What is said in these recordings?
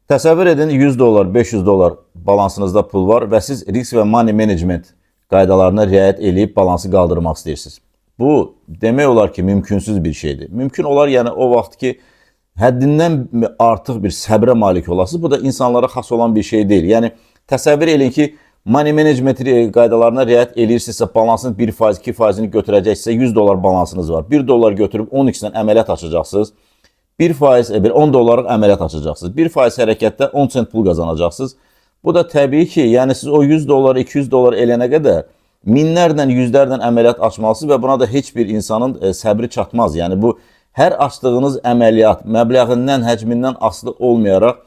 Təsəvvür edin, 100 dollar, 500 dollar balansınızda pul var və siz risk və money management qaydalarına riayət edib balansı qaldırmaq istəyirsiniz. Bu, demək olar ki, mümkünsüz bir şeydir. Mümkün olar, yəni o vaxt ki, həddindən artıq bir səbrə malik olasınız. Bu da insanlara xas olan bir şey deyil. Yəni, təsəvvür edin ki, money management qaydalarına riayət edirsinizsə, balansınız 1%, 2%-ni götürəcəksə, 100 dollar balansınız var. 1 dollar götürüb 10x-dən əməliyyat açacaqsınız. 1%, 10 dollarlıq əməliyyat açacaqsınız. 1% hərəkətdə 10 sent pul qazanacaqsınız. Bu da təbii ki, yəni siz o 100 dollar, 200 dollar eləyənə qədər minlərlə, yüzlərlə əməliyyat açmalısınız və buna da heç bir insanın səbri çatmaz. Yəni bu, hər açdığınız əməliyyat məbləğindən, həcmindən asılı olmayaraq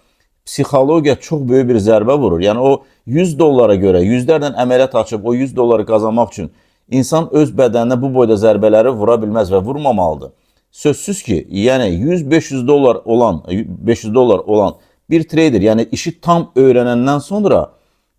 psixologiya çox böyük bir zərbə vurur. Yəni o 100 dollara görə yüzlərlə əməliyyat açıb o 100 dolları qazanmaq üçün insan öz bədəninə bu boyda zərbələri vura bilməz və vurmamalıdır. Sözsüz ki, yəni 100-500 dollar olan, 500 dollar olan bir trader, yəni işi tam öyrənəndən sonra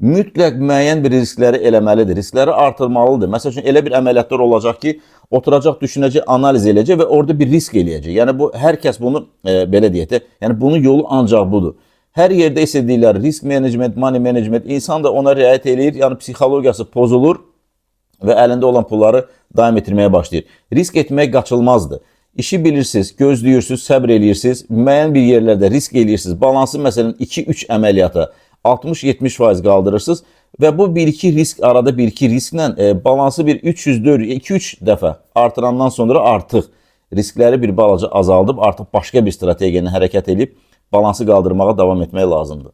mütləq müəyyən bir riskləri eləməlidir, riskləri artırmalıdır. Məsəl üçün, elə bir əməliyyatlar olacaq ki, oturacaq, düşünəcək, analiz eləyəcək və orada bir risk eləyəcək. Yəni, bu, hər kəs bunu, belə deyək də, yəni bunun yolu ancaq budur. Hər yerdə isə deyirlər, risk management, money management, insan da ona riayət eləyir, yəni psixologiyası pozulur və əlində olan pulları daim etdirməyə başlayır. Risk etmək qaçılmazdır. İşi bilirsiniz, gözləyirsiniz, səbr eləyirsiniz, müəyyən bir yerlərdə risk eləyirsiniz. Balansı məsələn 2-3 əməliyyata 60-70% qaldırırsınız və bu 1-2 risk, arada 1-2 risklə balansı bir 300-2-3 dəfə artırandan sonra artıq riskləri bir balaca azaldıb, artıq başqa bir strategiyanı hərəkət edib balansı qaldırmağa davam etmək lazımdır.